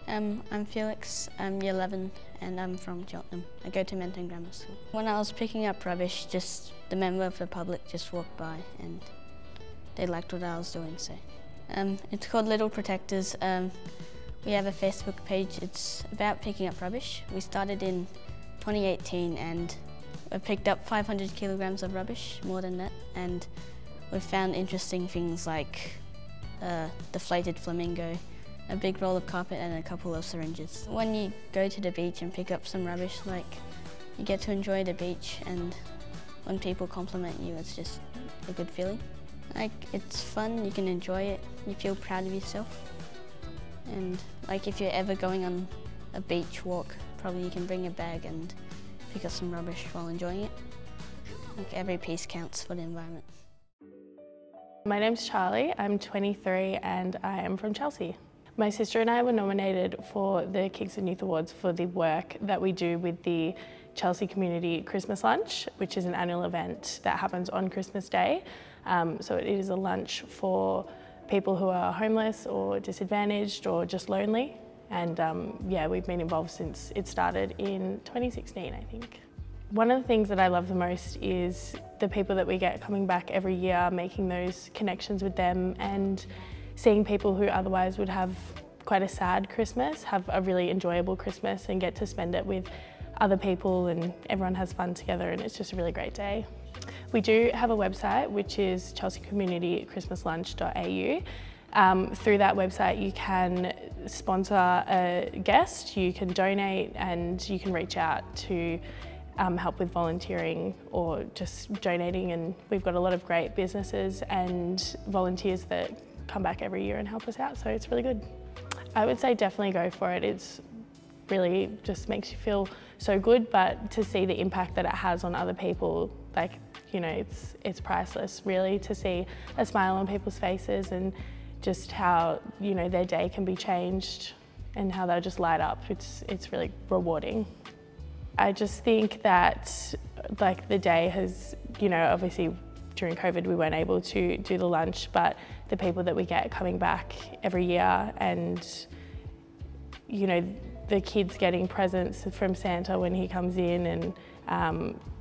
I'm Felix, I'm year 11 and I'm from Cheltenham. I go to Menton Grammar School. When I was picking up rubbish, just the member of the public just walked by and they liked what I was doing, so. It's called Little Protectors. We have a Facebook page. It's about picking up rubbish. We started in 2018 and we've picked up 500 kilograms of rubbish, more than that, and we've found interesting things like a deflated flamingo, a big roll of carpet and a couple of syringes. When you go to the beach and pick up some rubbish, you get to enjoy the beach, and when people compliment you, it's just a good feeling. It's fun, you can enjoy it, you feel proud of yourself. And if you're ever going on a beach walk, probably you can bring a bag and pick up some rubbish while enjoying it. Every piece counts for the environment. My name's Charlie, I'm 23 and I am from Chelsea. My sister and I were nominated for the Kingston Youth Awards for the work that we do with the Chelsea Community Christmas Lunch, which is an annual event that happens on Christmas Day. So it is a lunch for people who are homeless or disadvantaged or just lonely. And yeah, we've been involved since it started in 2016, I think. One of the things that I love the most is the people that we get coming back every year, making those connections with them and seeing people who otherwise would have quite a sad Christmas have a really enjoyable Christmas and get to spend it with other people, and everyone has fun together, and it's just a really great day. We do have a website, which is chelseacommunitychristmaslunch.au. Through that website you can sponsor a guest, you can donate, and you can reach out to help with volunteering or just donating, and we've got a lot of great businesses and volunteers that come back every year and help us out, so it's really good. I would say definitely go for it. It's really just makes you feel so good, but to see the impact that it has on other people, it's priceless really, to see a smile on people's faces and just how their day can be changed and how they'll just light up. It's really rewarding. I just think that the day has, obviously during COVID we weren't able to do the lunch, but the people that we get coming back every year, and the kids getting presents from Santa when he comes in, and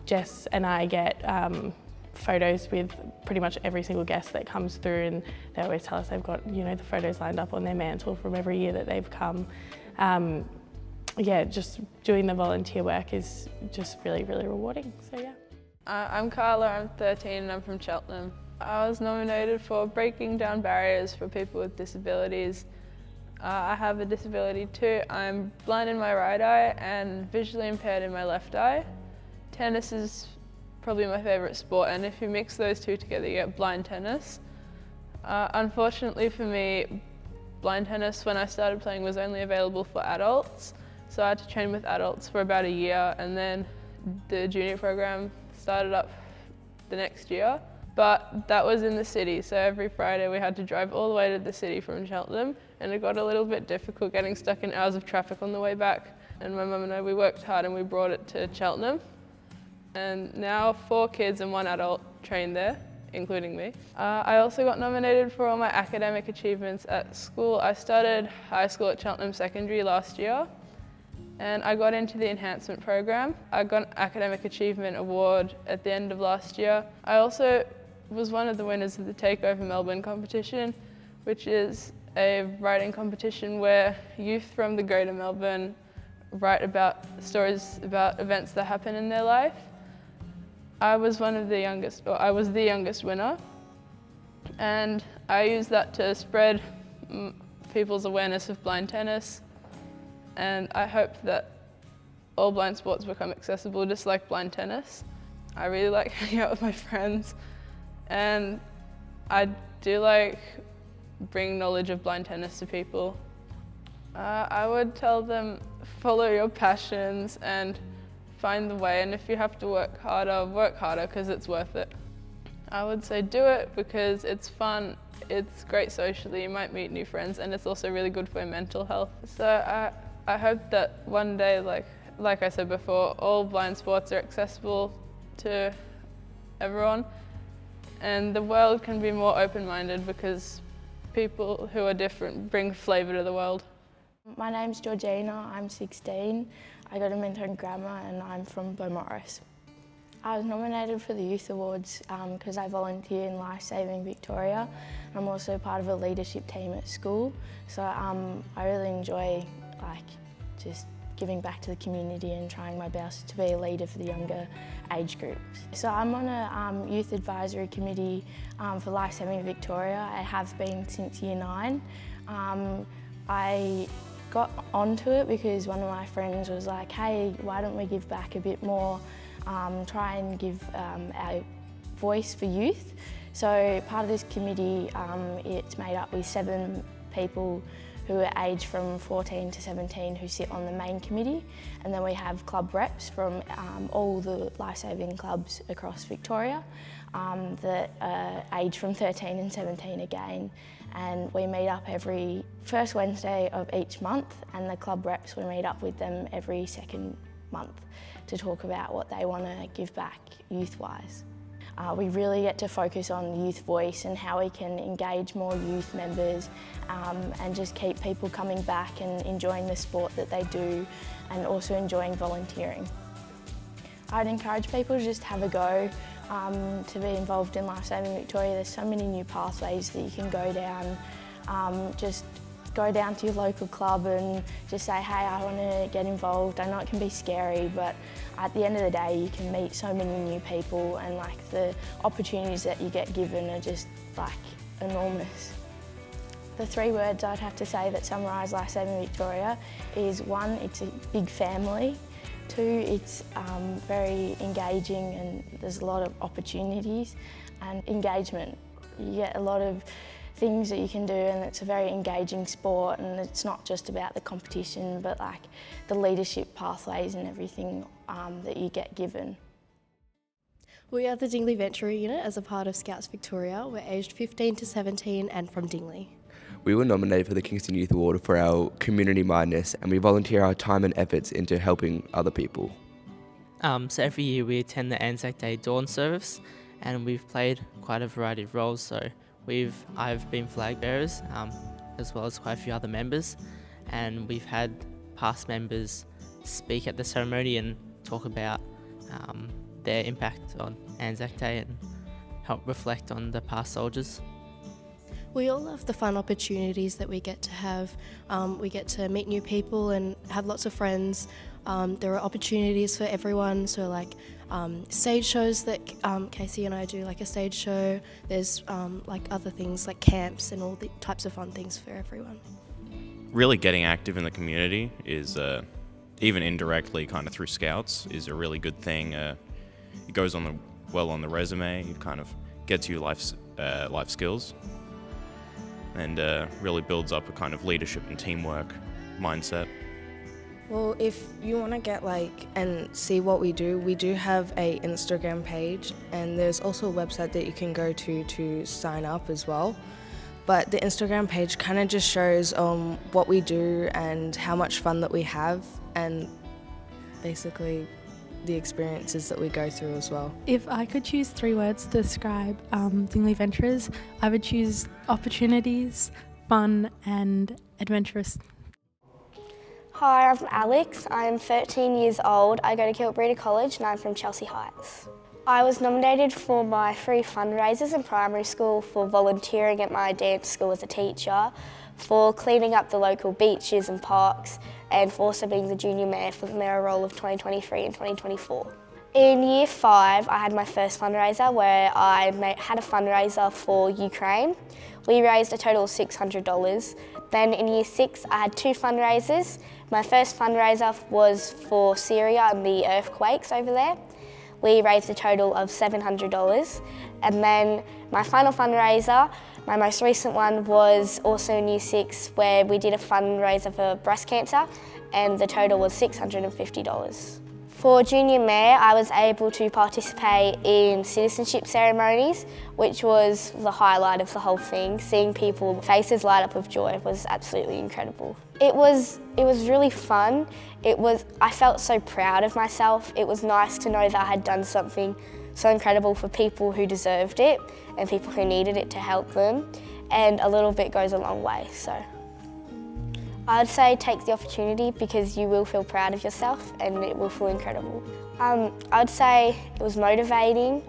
Jess and I get photos with pretty much every single guest that comes through, and they always tell us they've got the photos lined up on their mantle from every year that they've come. Yeah, just doing the volunteer work is just really, really rewarding, so yeah. I'm Carla, I'm 13 and I'm from Cheltenham. I was nominated for breaking down barriers for people with disabilities. I have a disability too. I'm blind in my right eye and visually impaired in my left eye. Tennis is probably my favourite sport, and if you mix those two together you get blind tennis. Unfortunately for me, blind tennis when I started playing was only available for adults, so I had to train with adults for about a year, and then the junior program started up the next year. But that was in the city, so every Friday we had to drive all the way to the city from Cheltenham, and it got a little bit difficult getting stuck in hours of traffic on the way back. And my mum and I, we worked hard and we brought it to Cheltenham. And now 4 kids and 1 adult train there, including me. I also got nominated for all my academic achievements at school. I started high school at Cheltenham Secondary last year, and I got into the enhancement program. I got an academic achievement award at the end of last year. I also was one of the winners of the Takeover Melbourne competition, which is a writing competition where youth from the Greater Melbourne write about stories about events that happen in their life. I was the youngest winner, and I used that to spread people's awareness of blind tennis, and I hope that all blind sports become accessible just like blind tennis. I really like hanging out with my friends, and I do like bring knowledge of blind tennis to people. I would tell them, follow your passions and find the way, and if you have to work harder because it's worth it. I would say do it because it's fun, it's great socially, you might meet new friends, and it's also really good for your mental health. So I hope that one day, like I said before, all blind sports are accessible to everyone, and the world can be more open-minded because people who are different bring flavour to the world. My name's Georgina, I'm 16. I go to Mentone Grammar and I'm from Beaumaris. I was nominated for the Youth Awards because I volunteer in Life Saving Victoria. I'm also part of a leadership team at school, so I really enjoy just giving back to the community and trying my best to be a leader for the younger age groups. So I'm on a youth advisory committee for Life Saving Victoria. I have been since year 9. I got onto it because one of my friends was like, hey, why don't we give back a bit more, try and give our voice for youth. So part of this committee, it's made up with 7 people who are aged from 14 to 17 who sit on the main committee, and then we have club reps from all the life-saving clubs across Victoria that are aged from 13 and 17 again, and we meet up every first Wednesday of each month, and the club reps, we meet up with them every second month to talk about what they want to give back youth-wise. We really get to focus on youth voice and how we can engage more youth members and just keep people coming back and enjoying the sport that they do and also enjoying volunteering. I'd encourage people to just have a go to be involved in Life Saving Victoria. There's so many new pathways that you can go down. Just go down to your local club and just say, hey, I want to get involved. I know it can be scary, but at the end of the day, you can meet so many new people, and the opportunities that you get given are just enormous. The 3 words I'd have to say that summarise Life Saving Victoria is 1, it's a big family. 2, it's very engaging and there's a lot of opportunities, and engagement. You get a lot of things that you can do, and it's a very engaging sport, and it's not just about the competition but the leadership pathways and everything that you get given. We are the Dingley Venture Unit as a part of Scouts Victoria. We're aged 15 to 17 and from Dingley. We were nominated for the Kingston Youth Award for our community mindedness, and we volunteer our time and efforts into helping other people. So every year we attend the Anzac Day dawn service, and we've played quite a variety of roles. So I've been flag bearers, as well as quite a few other members, and we've had past members speak at the ceremony and talk about their impact on Anzac Day and help reflect on the past soldiers. We all love the fun opportunities that we get to have. We get to meet new people and have lots of friends. There are opportunities for everyone, so stage shows that Casey and I do, a stage show. There's other things like camps and all the types of fun things for everyone. Really getting active in the community is, even indirectly kind of through Scouts, is a really good thing. It goes well on the resume, it kind of gets you life skills, and really builds up a kind of leadership and teamwork mindset. Well, if you want to get and see what we do have a Instagram page, and there's also a website that you can go to sign up as well. But the Instagram page kind of just shows what we do and how much fun that we have, and basically the experiences that we go through as well. If I could choose 3 words to describe Dingley Ventures, I would choose opportunities, fun and adventurous. Hi, I'm Alex. I'm 13 years old. I go to Kilbreda College and I'm from Chelsea Heights. I was nominated for my free fundraisers in primary school for volunteering at my dance school as a teacher, for cleaning up the local beaches and parks, and for also being the junior mayor for the mayoral of 2023 and 2024. In year 5, I had my first fundraiser where I had a fundraiser for Ukraine. We raised a total of $600. Then in year 6, I had 2 fundraisers. My first fundraiser was for Syria and the earthquakes over there. We raised a total of $700. And then my final fundraiser, my most recent one, was also in year 6, where we did a fundraiser for breast cancer, and the total was $650. For junior mayor, I was able to participate in citizenship ceremonies, which was the highlight of the whole thing. Seeing people's faces light up with joy was absolutely incredible. It was really fun. I felt so proud of myself. It was nice to know that I had done something so incredible for people who deserved it and people who needed it to help them, and a little bit goes a long way. So I'd say take the opportunity because you will feel proud of yourself and it will feel incredible. I'd say it was motivating,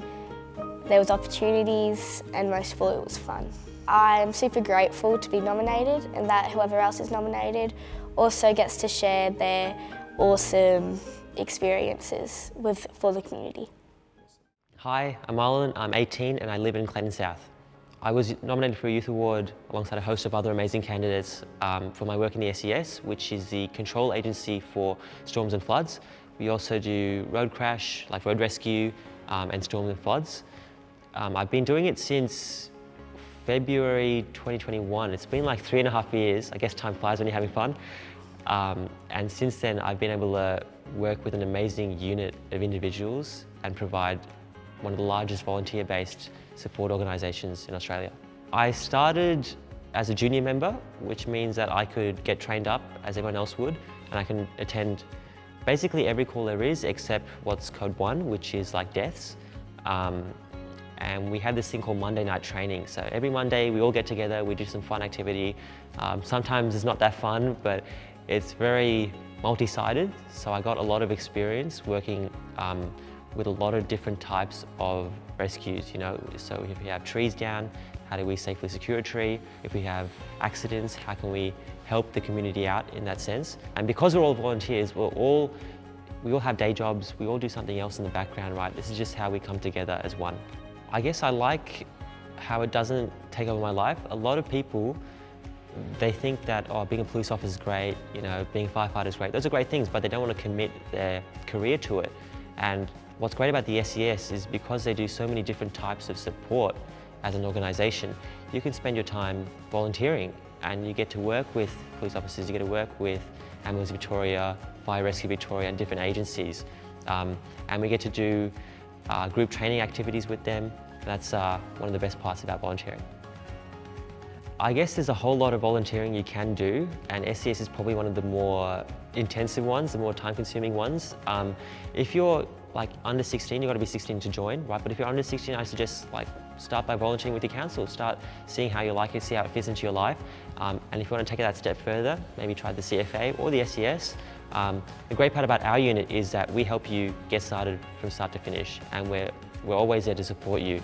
there was opportunities, and most of all it was fun. I'm super grateful to be nominated and that whoever else is nominated also gets to share their awesome experiences for the community. Hi, I'm Marlon, I'm 18 and I live in Clayton South. I was nominated for a youth award alongside a host of other amazing candidates for my work in the SES, which is the control agency for storms and floods. We also do road crash, like road rescue, and storms and floods. I've been doing it since February 2021. It's been like 3.5 years. I guess time flies when you're having fun. And since then, I've been able to work with an amazing unit of individuals and provide one of the largest volunteer-based support organisations in Australia. I started as a junior member, which means that I could get trained up as everyone else would, and I can attend basically every call there is except what's code 1, which is like deaths. And we had this thing called Monday night training. So every Monday we all get together, we do some fun activity. Sometimes it's not that fun, but it's very multi-sided. So I got a lot of experience working with a lot of different types of rescues, you know. So if we have trees down, how do we safely secure a tree? If we have accidents, how can we help the community out in that sense? And because we're all volunteers, we all have day jobs, we all do something else in the background, right? This is just how we come together as one. I guess I like how it doesn't take over my life. A lot of people, they think that, oh, being a police officer is great, you know, being a firefighter is great. Those are great things, but they don't want to commit their career to it. And what's great about the SES is because they do so many different types of support as an organisation, you can spend your time volunteering and you get to work with police officers, you get to work with Ambulance Victoria, Fire Rescue Victoria and different agencies. And we get to do group training activities with them. That's one of the best parts about volunteering. I guess there's a whole lot of volunteering you can do, and SES is probably one of the more intensive ones, the more time-consuming ones. If you're like under 16, you've got to be 16 to join, right? But if you're under 16, I suggest like start by volunteering with your council, start seeing how you like it, see how it fits into your life. And if you want to take it that step further, maybe try the CFA or the SES. The great part about our unit is that we help you get started from start to finish, and we're always there to support you,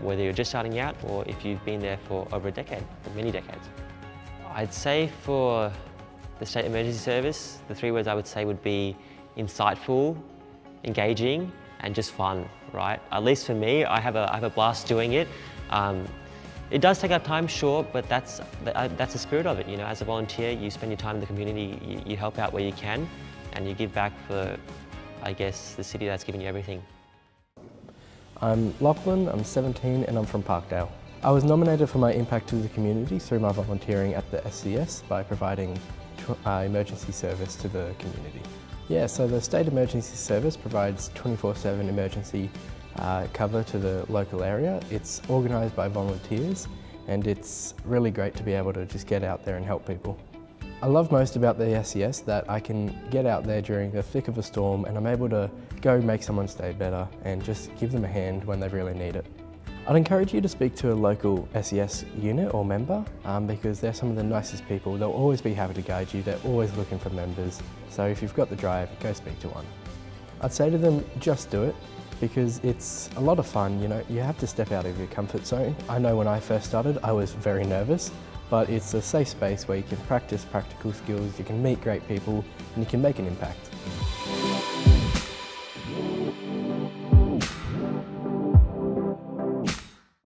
whether you're just starting out or if you've been there for over a decade, or many decades. I'd say for the State Emergency Service, the 3 words I would say would be insightful, engaging, and just fun, right? At least for me, I have a blast doing it. It does take up time, sure, but that's the spirit of it. You know, as a volunteer, you spend your time in the community, you help out where you can, and you give back for, I guess, the city that's given you everything. I'm Lachlan, I'm 17 and I'm from Parkdale. I was nominated for my impact to the community through my volunteering at the SES by providing emergency service to the community. Yeah, so the State Emergency Service provides 24/7 emergency cover to the local area. It's organised by volunteers and it's really great to be able to just get out there and help people. I love most about the SES that I can get out there during the thick of a storm and I'm able to go make someone's day better and just give them a hand when they really need it. I'd encourage you to speak to a local SES unit or member because they're some of the nicest people. They'll always be happy to guide you. They're always looking for members. So if you've got the drive, go speak to one. I'd say to them, just do it because it's a lot of fun. You know, you have to step out of your comfort zone. I know when I first started, I was very nervous, but it's a safe space where you can practice practical skills, you can meet great people, and you can make an impact.